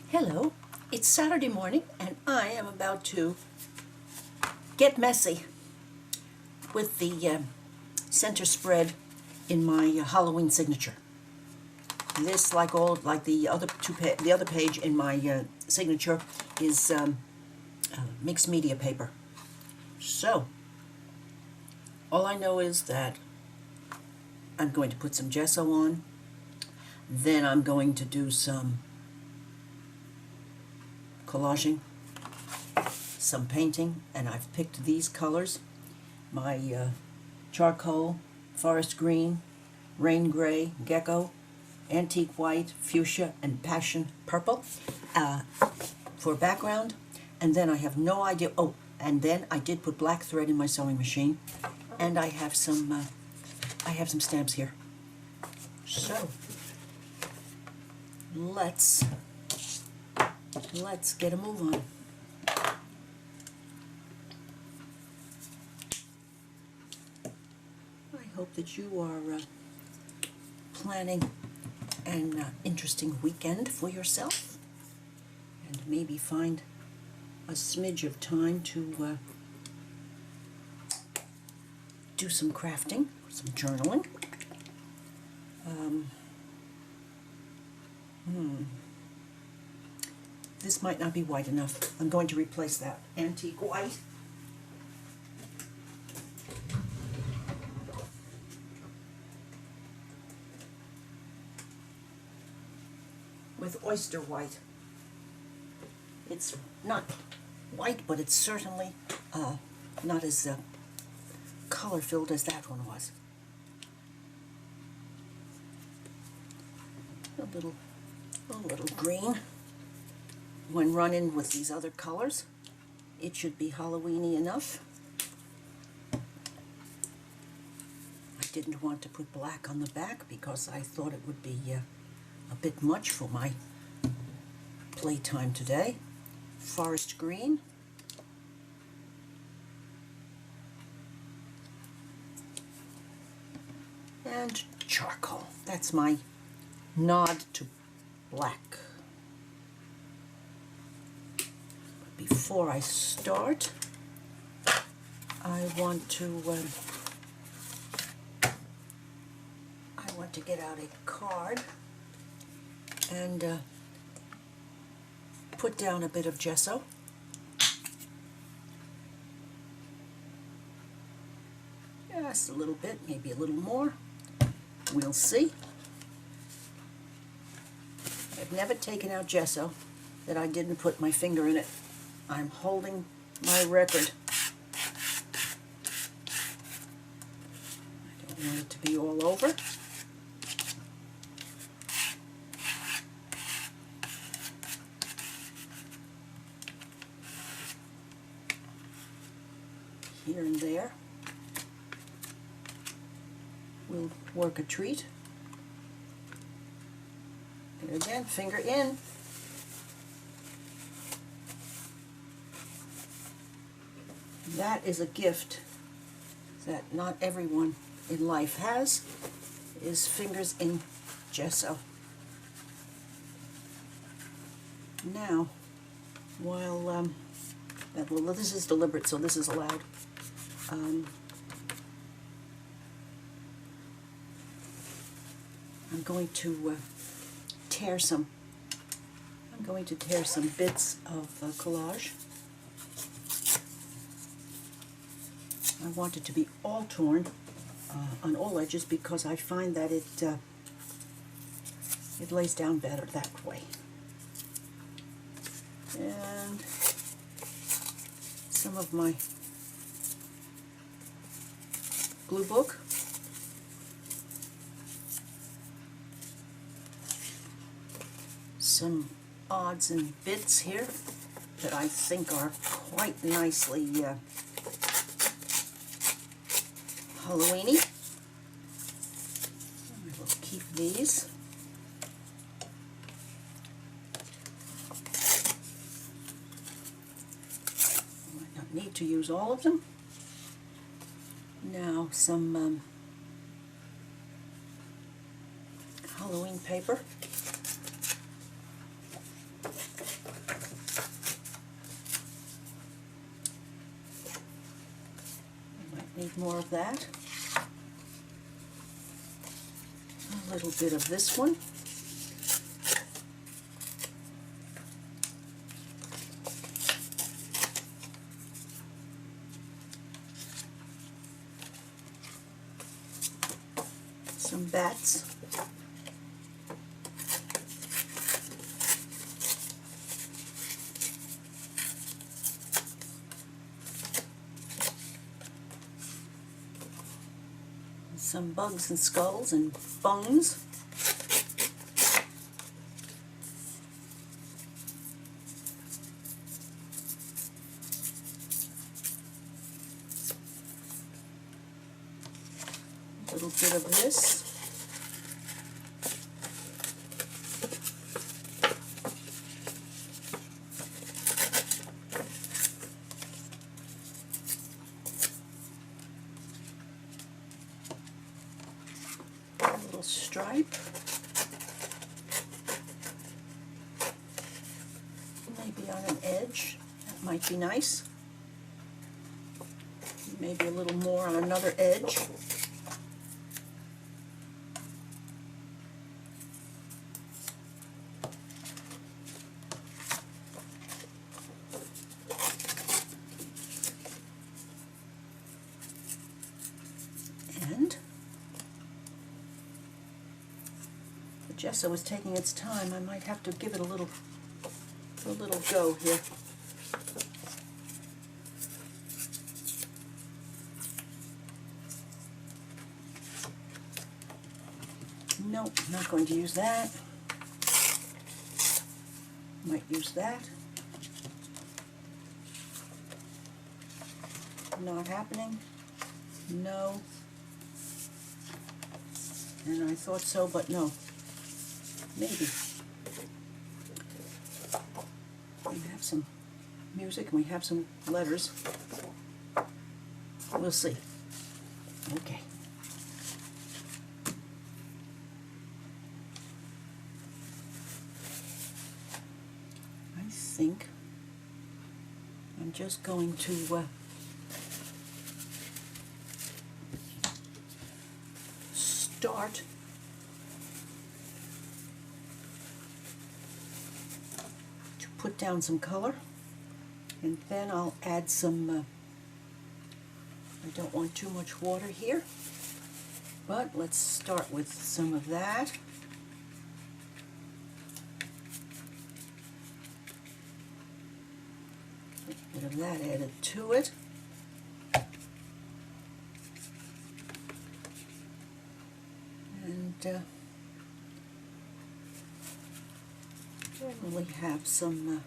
Hello, it's Saturday morning and I am about to get messy with the center spread in my Halloween signature. This, like the other page in my signature, is mixed media paper. So, all I know is that I'm going to put some gesso on, then I'm going to do some collaging, some painting, and I've picked these colors. My charcoal, forest green, rain gray, gecko, antique white, fuchsia, and passion purple for background. And then I have no idea, oh, and then I did put black thread in my sewing machine, and I have some stamps here. So, let's get a move on. I hope that you are planning an interesting weekend for yourself, and maybe find a smidge of time to do some crafting, some journaling. This might not be white enough. I'm going to replace that antique white with oyster white. It's not white, but it's certainly not as color-filled as that one was. A little green. When run in with these other colors, it should be Halloweeny enough. I didn't want to put black on the back because I thought it would be a bit much for my playtime today. Forest green. And charcoal. That's my nod to black. Before I start, I want to get out a card and put down a bit of gesso. Just a little bit, maybe a little more. We'll see. I've never taken out gesso that I didn't put my finger in it. I'm holding my record. I don't want it to be all over. Here and there will work a treat. There again, finger in. That is a gift that not everyone in life has, is fingers in gesso. Now, while, well, this is deliberate, so this is allowed. I'm going to tear some bits of collage. I want it to be all torn on all edges because I find that it lays down better that way. And some of my glue book. Some odds and bits here that I think are quite nicely Halloweeny. I will keep these. I might not need to use all of them. Now some Halloween paper. more of that. A little bit of this one. Some bats. Some bugs and skulls and bones. A little bit of this. Stripe, maybe on an edge, that might be nice, maybe a little more on another edge. And gesso is taking its time. I might have to give it a little go here. Nope, not going to use that. Might use that. Not happening. No. And I thought so, but no. Maybe. We have some music and we have some letters. We'll see. Okay. I think I'm just going to start to put down some color, and then I'll add some, I don't want too much water here, but let's start with some of that. A bit of that added to it. And generally have some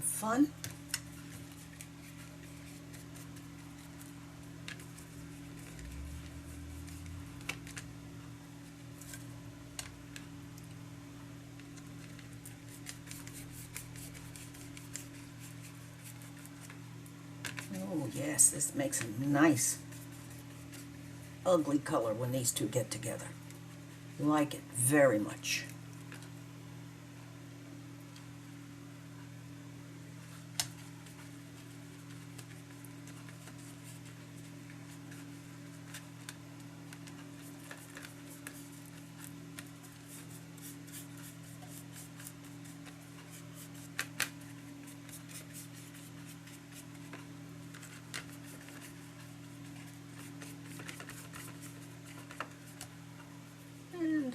fun. Oh yes, this makes a nice ugly color when these two get together. Like it very much.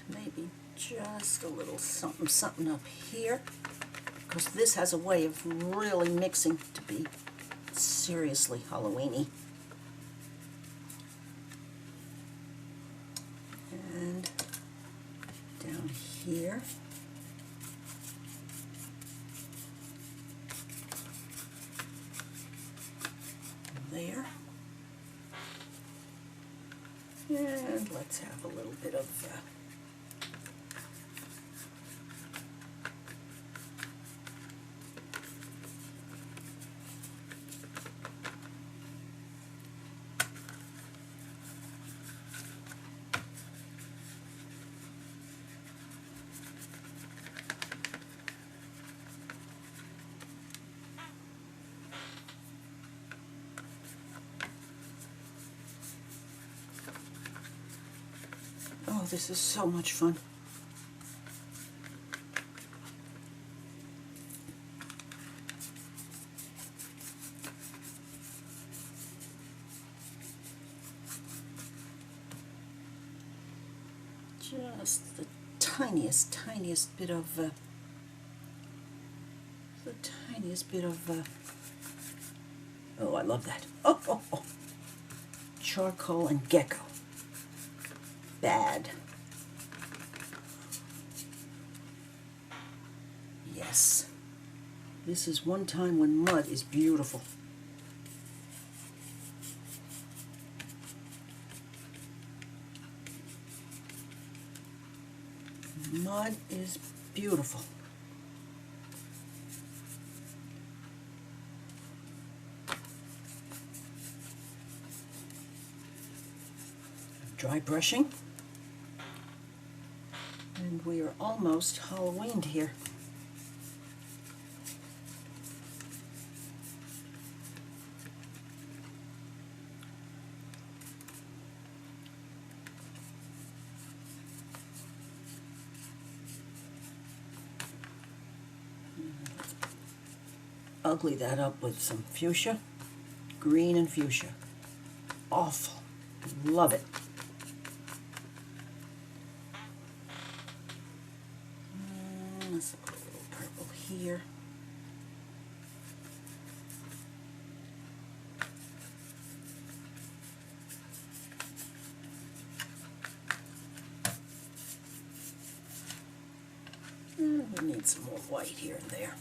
Maybe just a little something something up here, because this has a way of really mixing to be seriously Halloween-y. And down here. There. And let's have a little bit of this is so much fun. Just the tiniest bit of, oh, I love that. Oh. Charcoal and gecko. Bad. Yes. This is one time when mud is beautiful. Mud is beautiful. Dry brushing. And we are almost Halloweened here. Ugly that up with some fuchsia, green and fuchsia. Awful. Love it. Let's put a little purple here. And we need some more white here and there.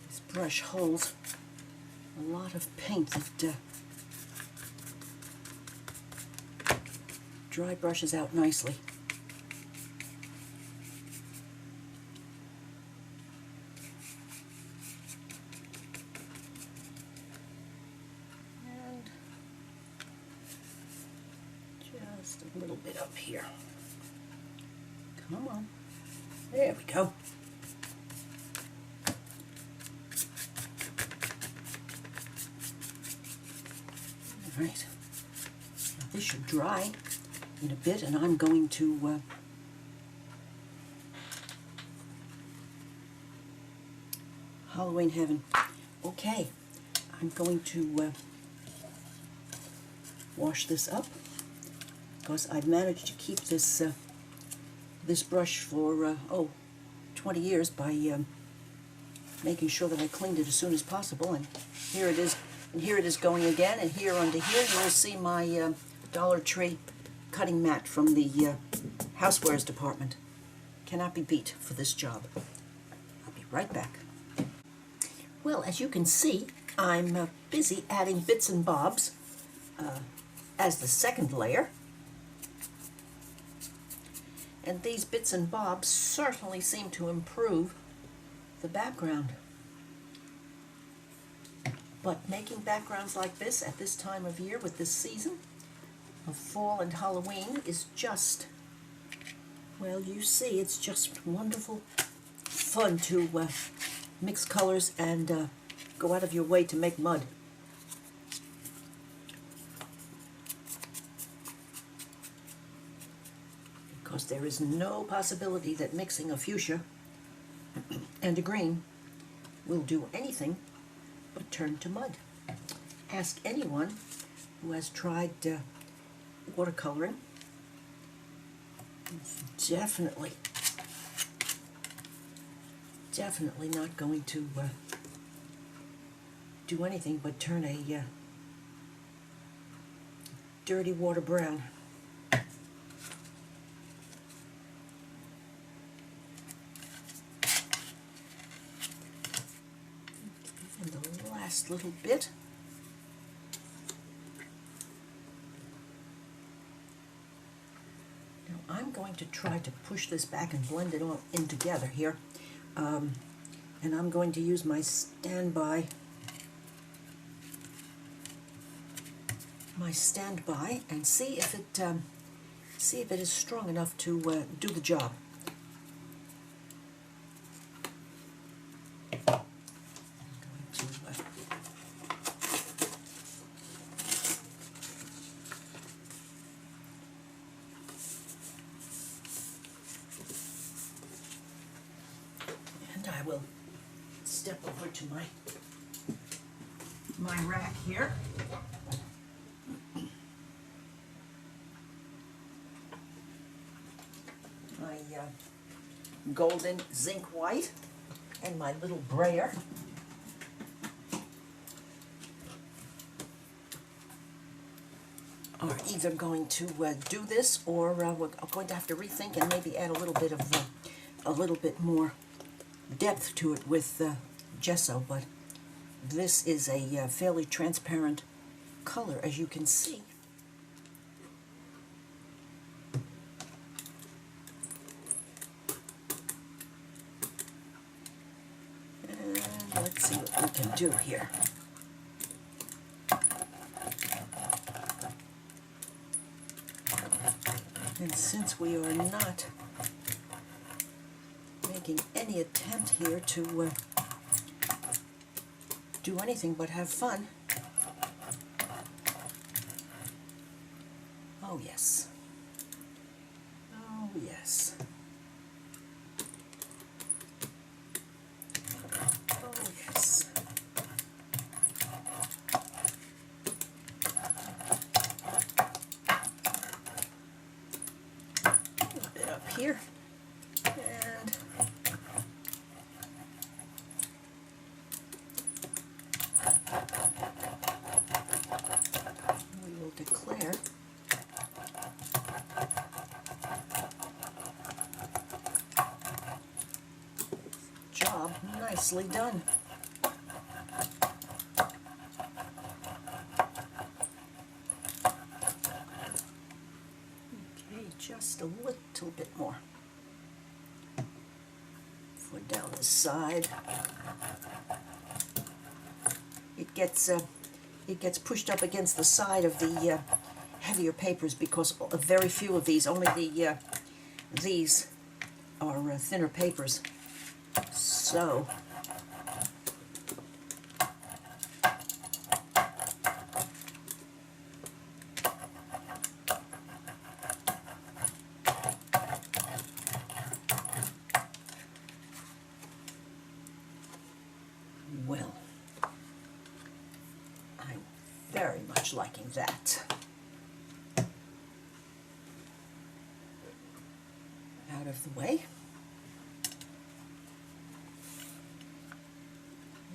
This brush holds a lot of paint that dry brushes out nicely. Just a little bit up here. Come on. There we go. All right. Now this should dry in a bit, and I'm going to Halloween heaven. Okay. I'm going to wash this up, because I've managed to keep this this brush for 20 years by making sure that I cleaned it as soon as possible. And here it is, going again. And here under here you'll see my Dollar Tree cutting mat from the housewares department. Cannot be beat for this job. I'll be right back. Well, as you can see, I'm busy adding bits and bobs as the second layer. And these bits and bobs certainly seem to improve the background. But making backgrounds like this at this time of year with this season of fall and Halloween is just, well, you see, it's just wonderful fun to mix colors and go out of your way to make mud. Because there is no possibility that mixing a fuchsia and a green will do anything but turn to mud. Ask anyone who has tried watercoloring. It's definitely not going to do anything but turn a dirty water brown. And the last little bit. to try to push this back and blend it all in together here. And I'm going to use my standby and see if it is strong enough to do the job. I'm going to, and I will step over to my rack here. My golden zinc white and my little brayer. Are either going to do this, or we're going to have to rethink and maybe add a little bit more depth to it with gesso. But this is a fairly transparent color, as you can see. And let's see what we can do here. And since we are not making any attempt here to do anything but have fun, oh yes, oh yes, oh yes. Up here, and we will declare job nicely done. Okay, just a little bit more. For down the side, it gets pushed up against the side of the heavier papers, because very few of these, only these are thinner papers. So well, I'm very much liking that. Out of the way.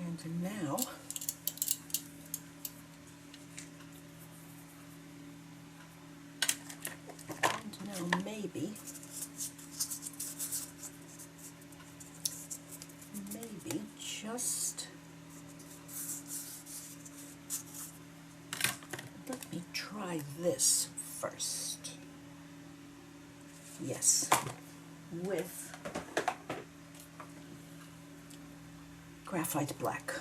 And now maybe just let me try this first. Yes, with graphite black.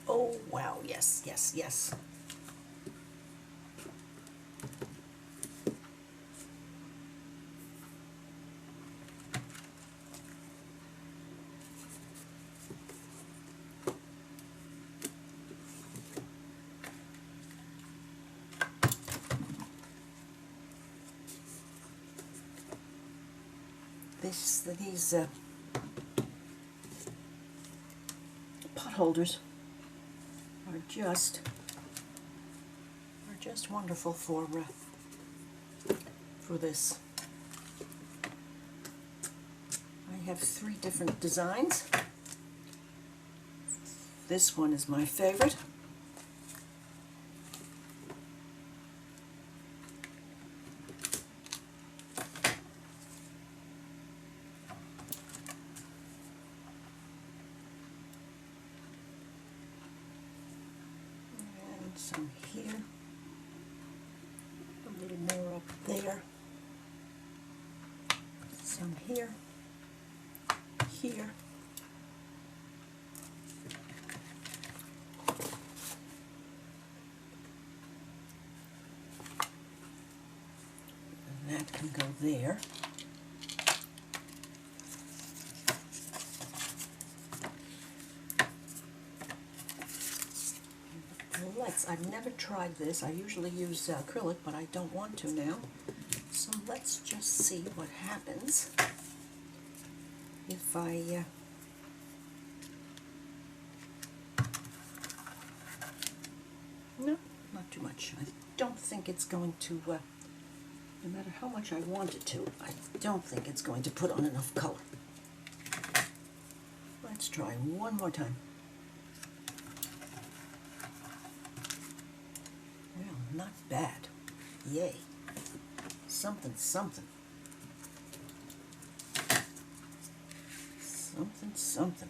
Oh wow, yes, yes, yes. These pot holders are just wonderful for this. I have 3 different designs. This one is my favorite. some here, a little more up there, some here, here, and that can go there. I've never tried this. I usually use acrylic, but I don't want to now. So let's just see what happens if I no, not too much. I don't think it's going to, no matter how much I want it to, I don't think it's going to put on enough color. Let's try one more time. Not bad. Yay. Something, something. Something, something.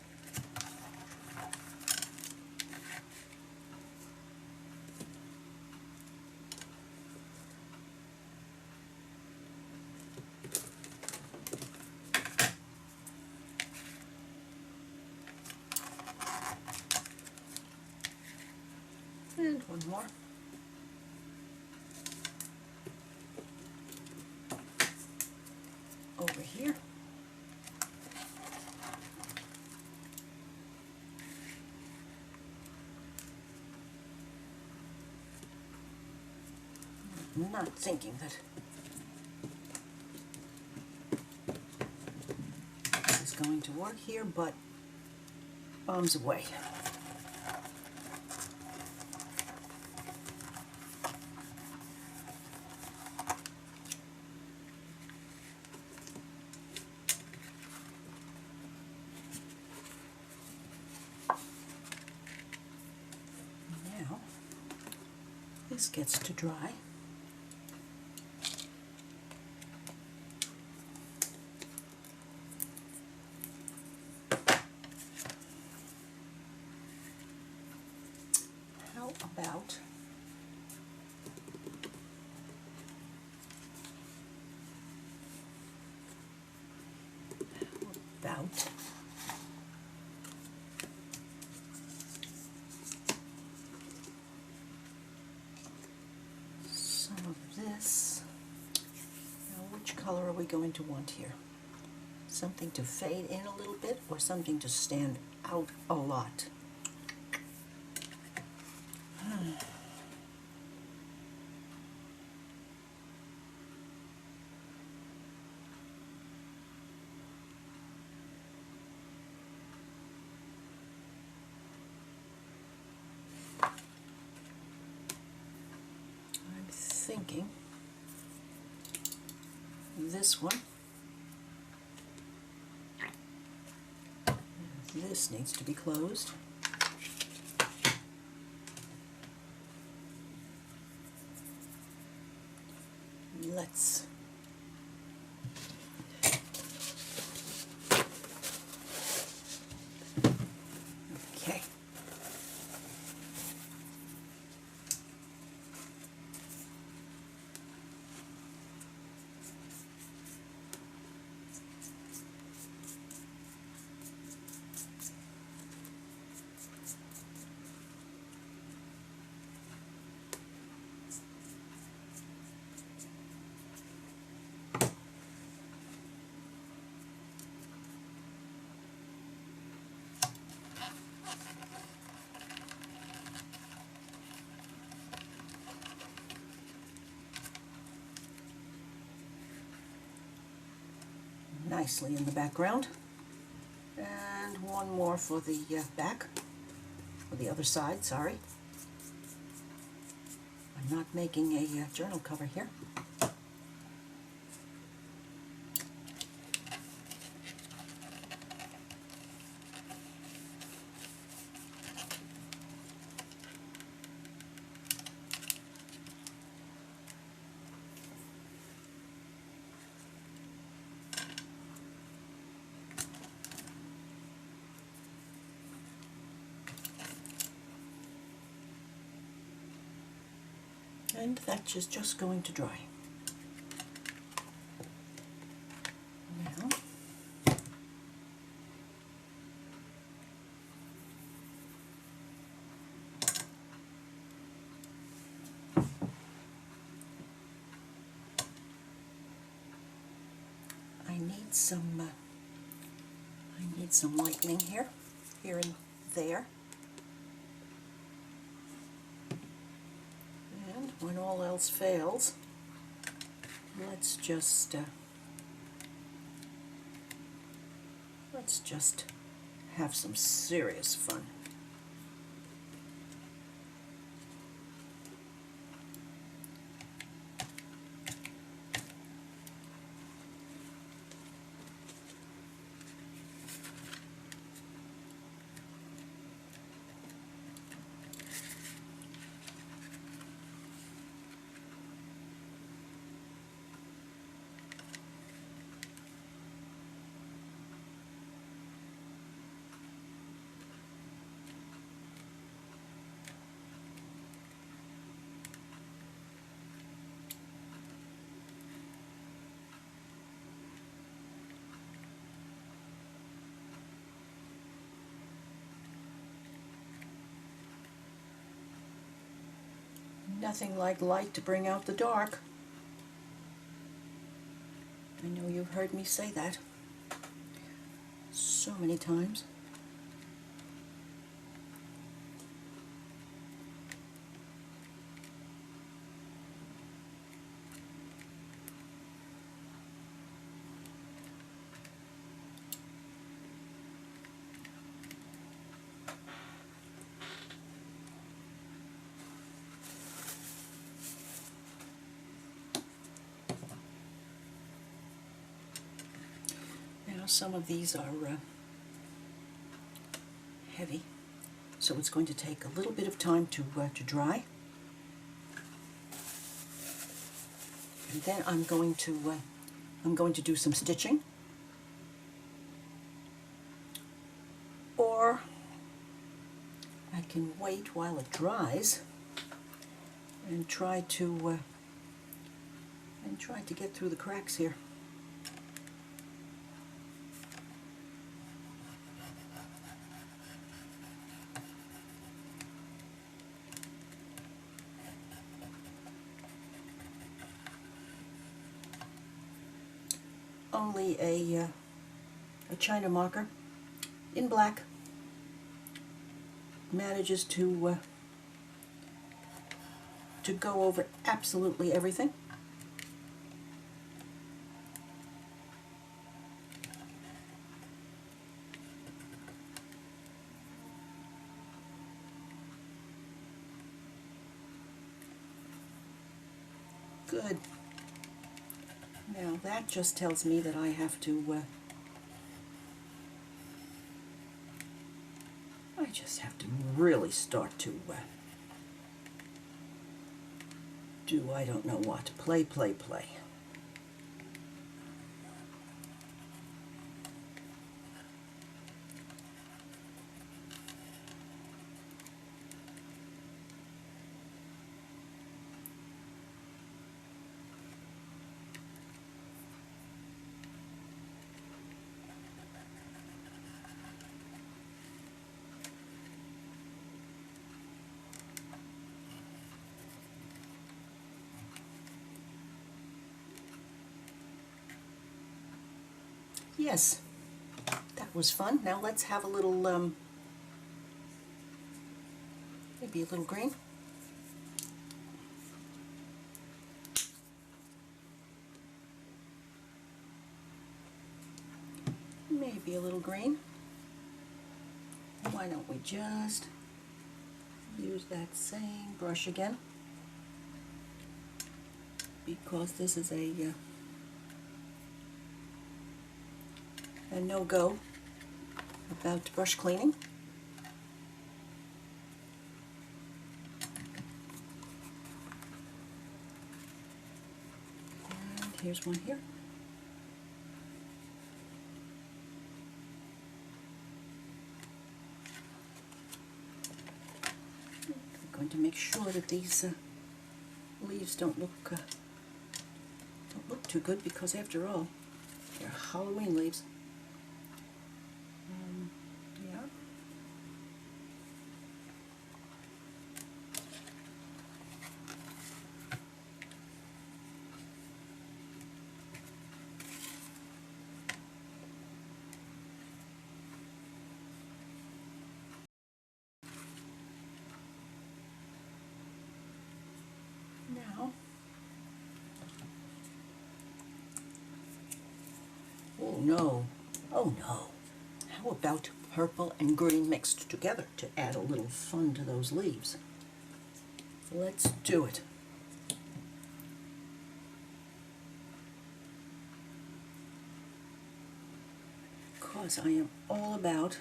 And one more. Over here. I'm not thinking that this is going to work here, but bombs away. This gets to dry. How about some of this? Now, which color are we going to want here? Something to fade in a little bit or something to stand out a lot? I'm thinking this one. This needs to be closed. Let's okay. Nicely in the background, and one more for the back, or the other side, sorry. I'm not making a journal cover here. And that is just going to dry. Now, I need some lightening here and there. And when all else fails, let's just have some serious fun. Nothing like light to bring out the dark. I know you've heard me say that so many times. Some of these are heavy, so it's going to take a little bit of time to dry. And then I'm going to do some stitching, or I can wait while it dries and try to get through the cracks here. Only a China marker in black manages to go over absolutely everything. Good. Now that just tells me that I have to, I just have to really start to do I don't know what. Play. Yes, that was fun. Now let's have a little, maybe a little green. Maybe a little green. Why don't we just use that same brush again? Because this is a no-go about brush cleaning. And here's one here. I'm going to make sure that these leaves don't look too good because, after all, they're Halloween leaves. Yeah. Now, oh no, oh no. How about purple and green mixed together to add a little fun to those leaves? Let's do it. Because I am all about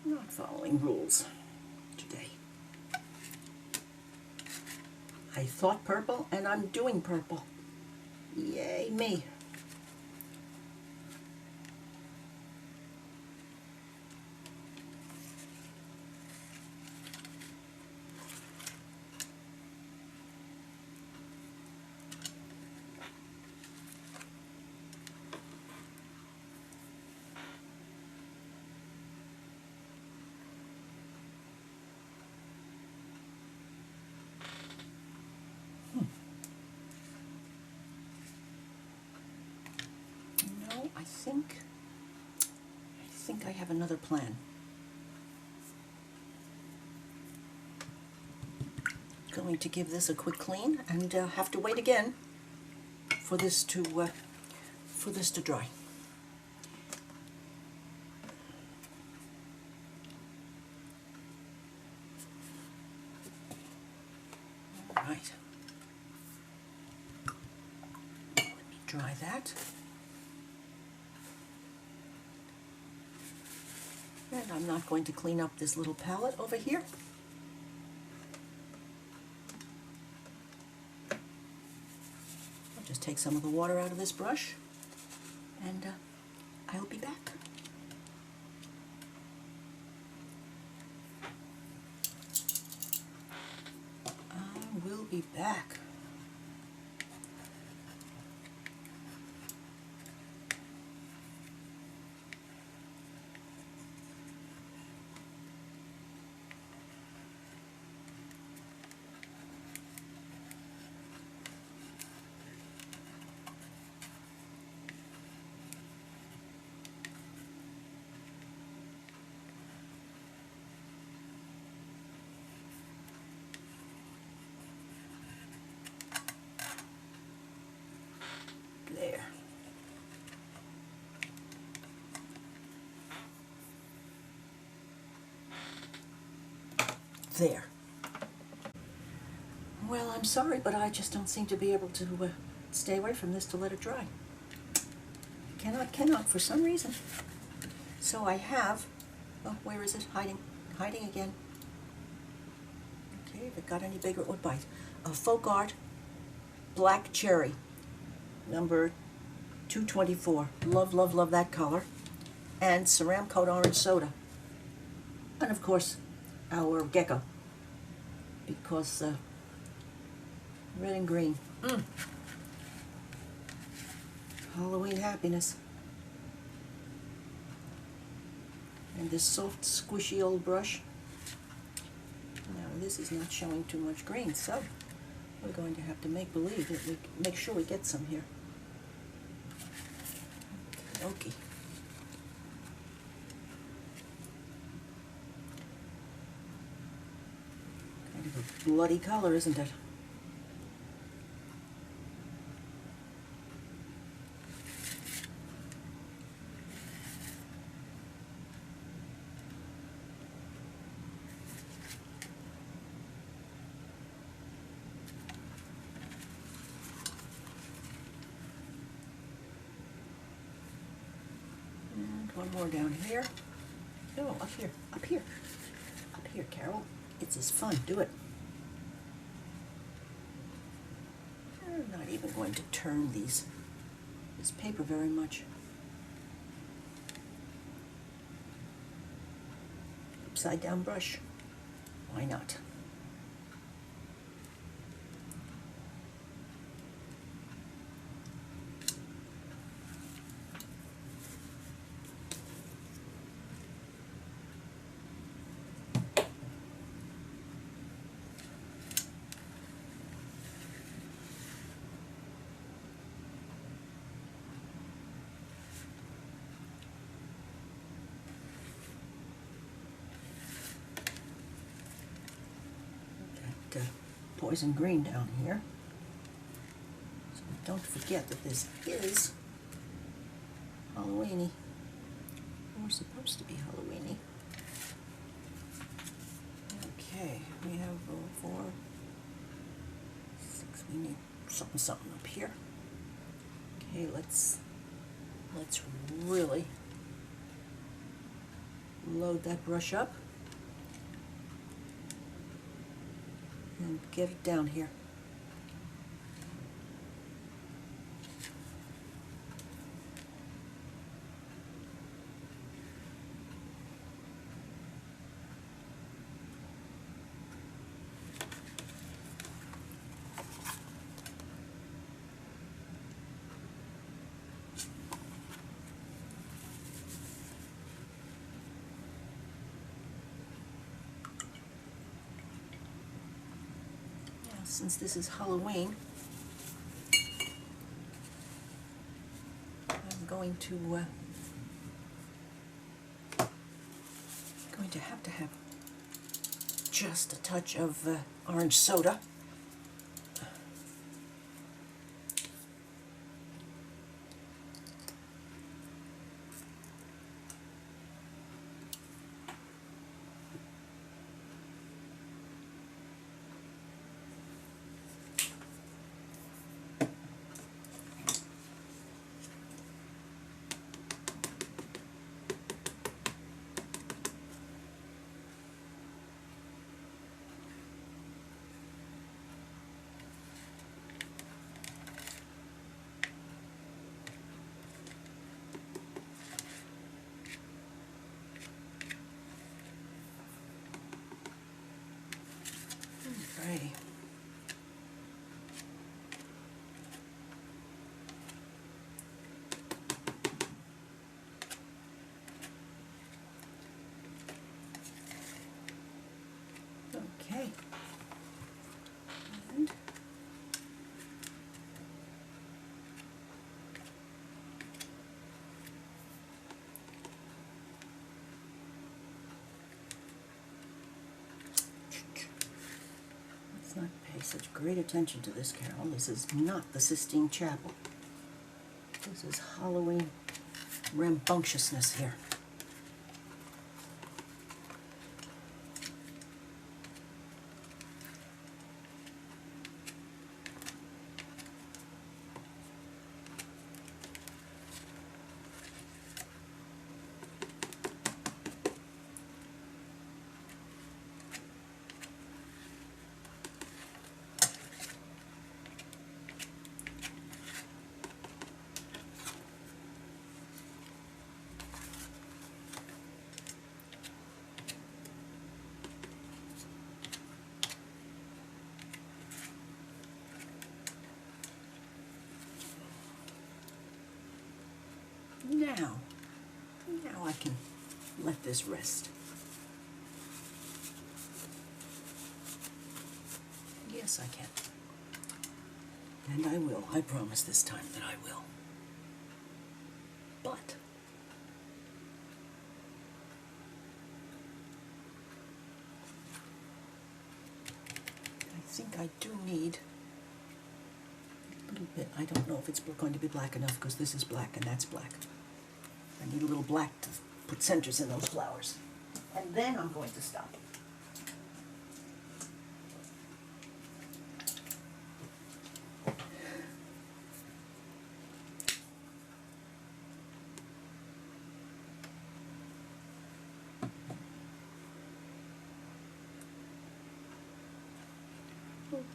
not following rules today. I thought purple and I'm doing purple. Yay me. No, I think I have another plan. Going to give this a quick clean and have to wait again for this to dry. All right. Let me dry that. And I'm not going to clean up this little palette over here. I'll just take some of the water out of this brush, and I'll be back. I will be back. There. There. Well, I'm sorry, but I just don't seem to be able to stay away from this to let it dry. Cannot, for some reason. So I have, oh, where is it? Hiding again. Okay, if it got any bigger, it would bite. A Folk Art Black Cherry, number 224. Love, love, love that color. And Ceram Coat Orange Soda. And of course, our gecko. Because red and green. Halloween happiness. And this soft, squishy old brush. Now this is not showing too much green, so we're going to have to make believe that we make sure we get some here. Okay. Kind of a bloody color, isn't it? One more down here. No, up here, up here. Up here, Carol. It's as fun. Do it. Not even even going to turn this paper very much. Upside down brush. Why not? Poison green down here. So don't forget that this is Halloweeny. We're supposed to be Halloweeny. Okay, we have 4, 6. We need something up here. Okay, let's really load that brush up. And get it down here. Since this is Halloween, I'm going to have just a touch of orange soda. Alrighty. Okay. And let's not pay such great attention to this, Carol. This is not the Sistine Chapel. This is Halloween rambunctiousness here. Now I can let this rest. Yes, I can. And I will. I promise this time that I will. But I think I do need a little bit. I don't know if it's going to be black enough because this is black and that's black. I need a little black to put centers in those flowers. And then I'm going to stop.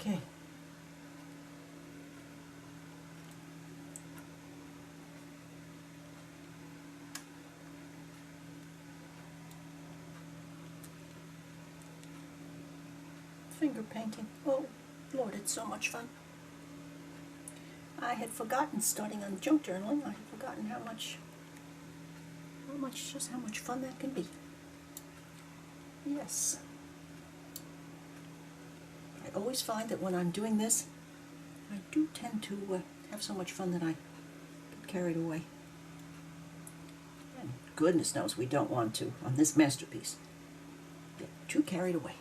Okay. finger painting. Oh, Lord, it's so much fun. I had forgotten, starting on junk journaling, I had forgotten how much fun that can be. Yes. I always find that when I'm doing this, I do tend to have so much fun that I get carried away. And goodness knows we don't want to, on this masterpiece, get too carried away.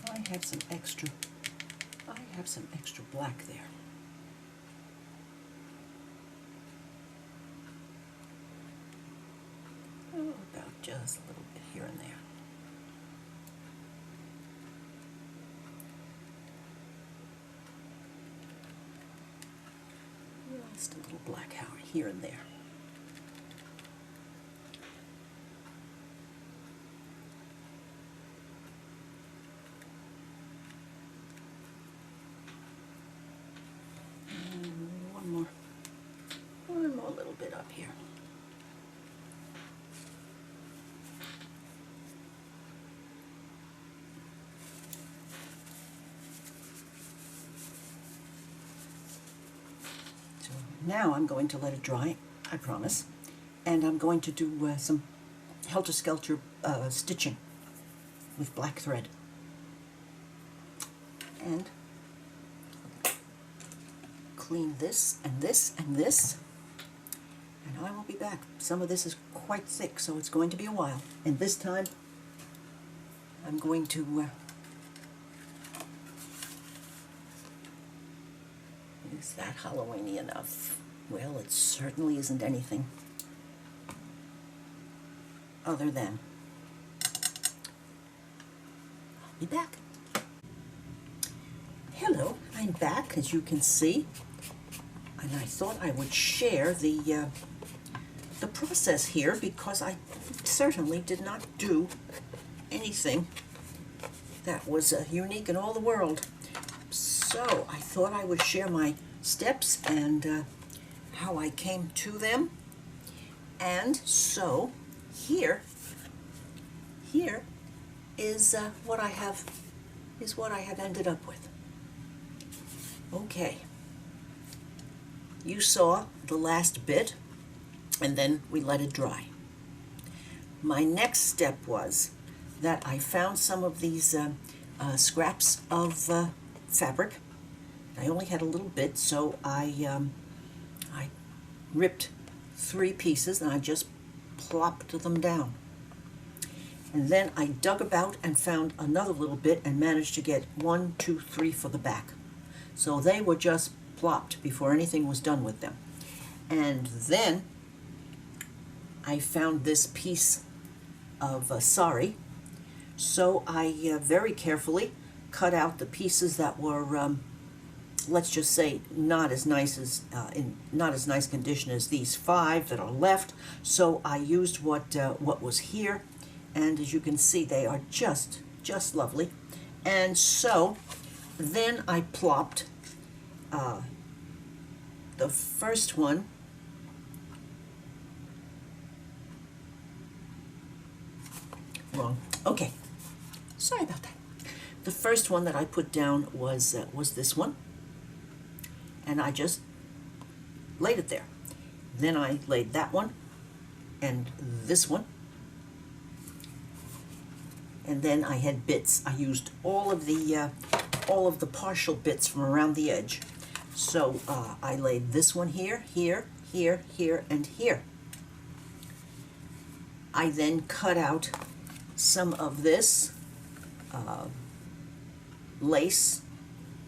I have some extra black there. Oh, about just a little bit here and there. Just a little black here and there. One more little bit up here. So now I'm going to let it dry, I promise, and I'm going to do some helter-skelter stitching with black thread. And clean this and this and this, and I will be back. Some of this is quite thick, so it's going to be a while. And this time, I'm going to is that Halloweeny enough? Well, it certainly isn't anything other than. I'll be back. Hello, I'm back, as you can see. And I thought I would share the process here, because I certainly did not do anything that was unique in all the world. So I thought I would share my steps and how I came to them. And so here is what I have ended up with. Okay. You saw the last bit, and then we let it dry. My next step was that I found some of these scraps of fabric. I only had a little bit, so I ripped 3 pieces and I just plopped them down. And then I dug about and found another little bit and managed to get 1, 2, 3 for the back. So they were just plopped before anything was done with them. And then I found this piece of sari, so I very carefully cut out the pieces that were, let's just say, not as nice condition as these 5 that are left. So I used what was here, and as you can see, they are just lovely. And so then I plopped the first one wrong. Okay, sorry about that. The first one that I put down was this one, and I just laid it there. Then I laid that one and this one, and then I had bits. I used all of the partial bits from around the edge. So I laid this one here, here, here, here, and here. I then cut out some of this lace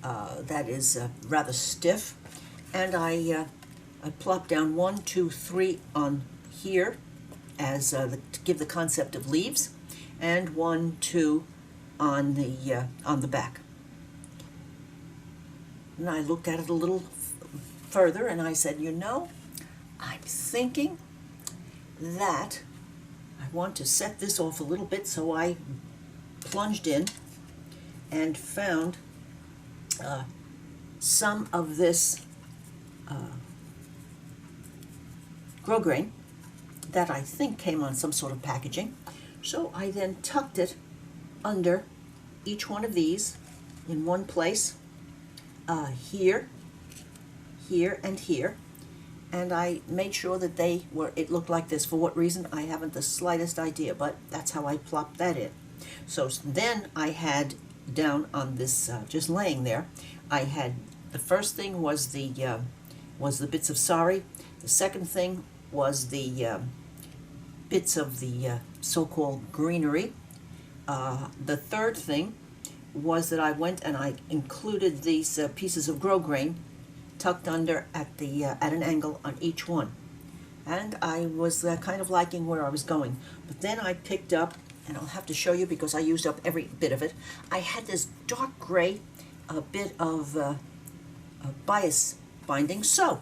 that is rather stiff, and I plopped down 1, 2, 3 on here as to give the concept of leaves, and 1, 2 on the back. And I looked at it a little further, and I said, you know, I'm thinking that I want to set this off a little bit, so I plunged in and found some of this grosgrain that I think came on some sort of packaging. So I then tucked it under each one of these in one place, here, here, and here. And I made sure that it looked like this. For what reason, I haven't the slightest idea, but that's how I plopped that in. So then I had down on this, just laying there, I had, the first thing was the bits of sari. The second thing was the bits of the so-called greenery. The third thing was that I went and I included these pieces of grosgrain tucked under at an angle on each one. And I was kind of liking where I was going. But then I picked up, and I'll have to show you because I used up every bit of it, I had this dark gray bit of bias binding, seam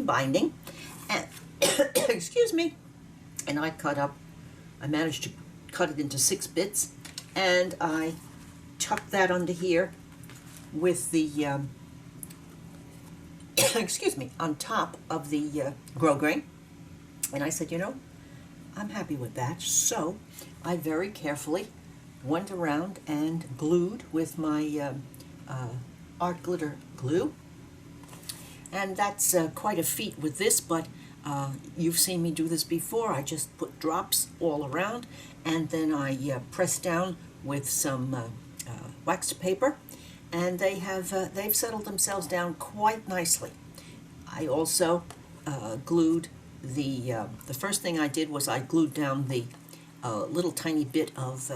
binding, and excuse me, and I managed to cut it into 6 bits, and I tucked that under here with the excuse me, on top of the grosgrain. And I said, I'm happy with that. So I very carefully went around and glued with my art glitter glue. And that's quite a feat with this, but you've seen me do this before. I just put drops all around, and then I press down with some waxed paper, and they've settled themselves down quite nicely. I also glued the first thing I did was I glued down the little tiny bit of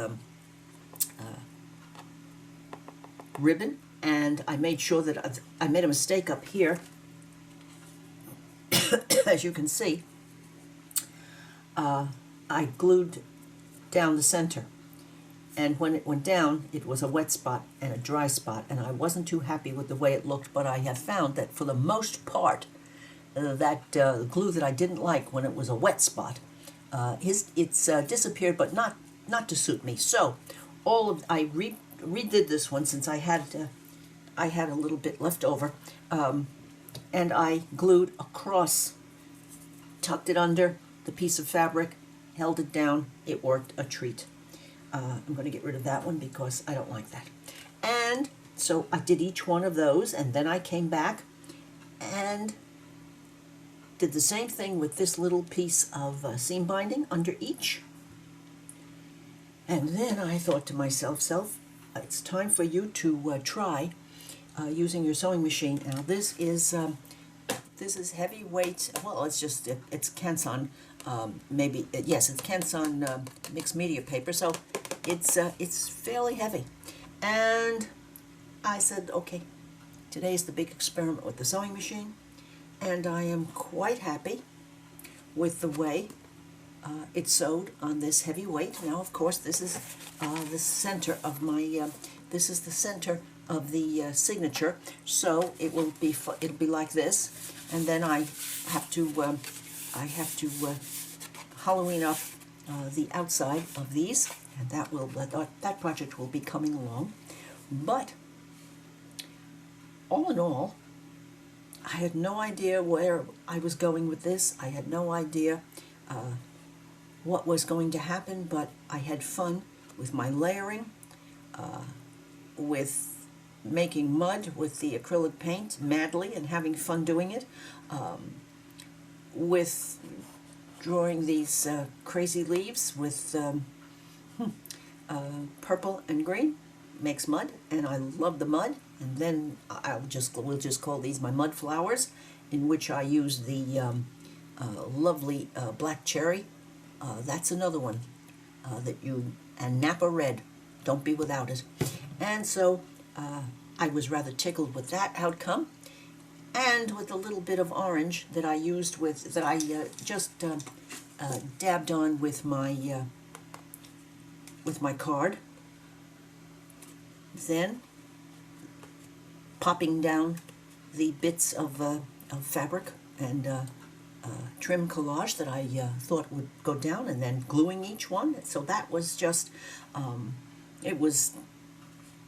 ribbon, and I made sure that I made a mistake up here. As you can see, I glued down the center, and when it went down, it was a wet spot and a dry spot, and I wasn't too happy with the way it looked, but I have found that for the most part, that glue that I didn't like when it was a wet spot, it's disappeared, but not to suit me. So I redid this one since I had a little bit left over, and I glued across, tucked it under the piece of fabric, held it down. It worked a treat. I'm going to get rid of that one because I don't like that. And so I did each one of those, and then I came back and did the same thing with this little piece of seam binding under each. And then I thought to myself, it's time for you to try using your sewing machine. Now this is heavyweight. Well, it's Canson. Yes, it's Canson mixed media paper. So it's fairly heavy. And I said, okay, today's the big experiment with the sewing machine, and I am quite happy with the way it's sewed on this heavy weight. Now, of course, this is the center of my. This is the center of the signature, so it'll be like this, and then I have to Halloween up the outside of these, and that project will be coming along. But all in all, I had no idea where I was going with this. I had no idea what was going to happen, but I had fun with my layering, with making mud with the acrylic paint madly and having fun doing it, with drawing these crazy leaves with purple and green. Makes mud, and I love the mud. And then we'll just call these my mud flowers, in which I use the lovely black cherry. That's another one and Napa red. Don't be without it. And so I was rather tickled with that outcome, and with a little bit of orange that I used just dabbed on with my card. Then popping down the bits of fabric and trim collage that I thought would go down, and then gluing each one. So that was just, it was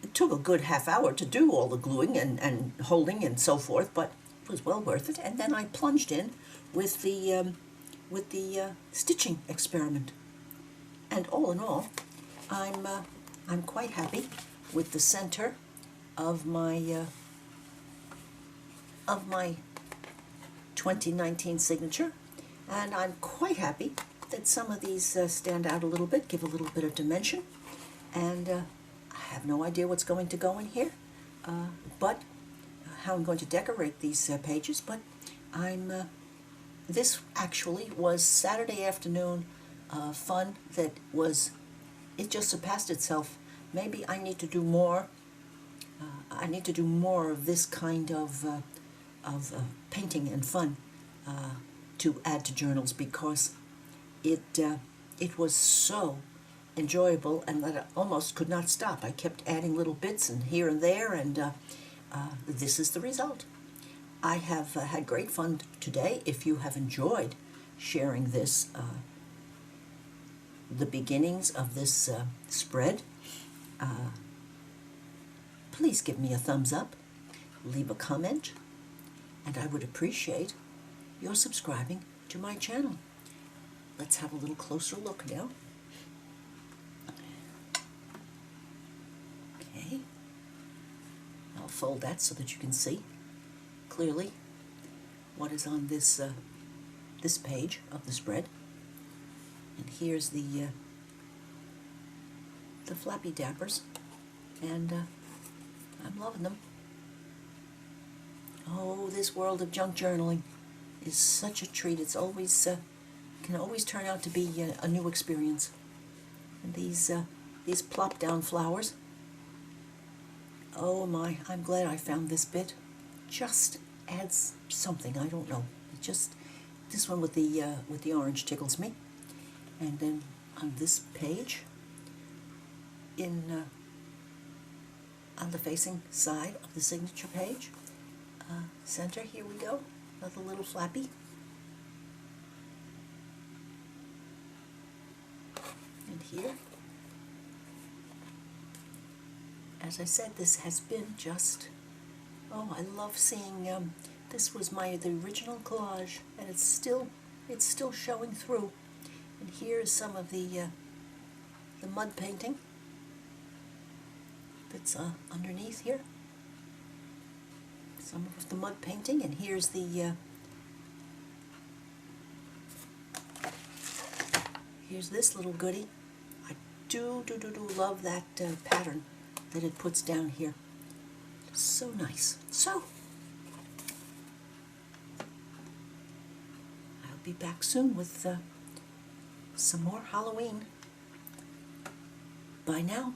It took a good half hour to do all the gluing and holding and so forth, but it was well worth it. And then I plunged in with the stitching experiment. And all in all, I'm quite happy with the center of my 2019 signature, and I'm quite happy that some of these stand out a little bit, give a little bit of dimension, and I have no idea what's going to go in here, but how I'm going to decorate these pages, but this actually was Saturday afternoon fun that was, it just surpassed itself. Maybe I need to do more. I need to do more of this kind of painting and fun to add to journals, because it was so enjoyable and that I almost could not stop. I kept adding little bits and here and there, and this is the result. I have had great fun today. If you have enjoyed sharing this, the beginnings of this spread, please give me a thumbs up, leave a comment, and I would appreciate your subscribing to my channel. Let's have a little closer look now. Okay, I'll fold that so that you can see clearly what is on this this page of the spread. And here's the Flappy Dappers, and I'm loving them. Oh, this world of junk journaling is such a treat. It's always can always turn out to be a new experience. And these plop down flowers. Oh my! I'm glad I found this bit. Just adds something. I don't know. It just, this one with the orange tickles me. And then on this page, on the facing side of the signature page, center, here we go, another little flappy. And here, as I said, this has been just, oh, I love seeing, this was the original collage, and it's still showing through. And here's some of the mud painting that's underneath here. Some of the mud painting, and here's here's this little goodie. I do love that pattern that it puts down here. So nice. So I'll be back soon with some more Halloween. Bye now.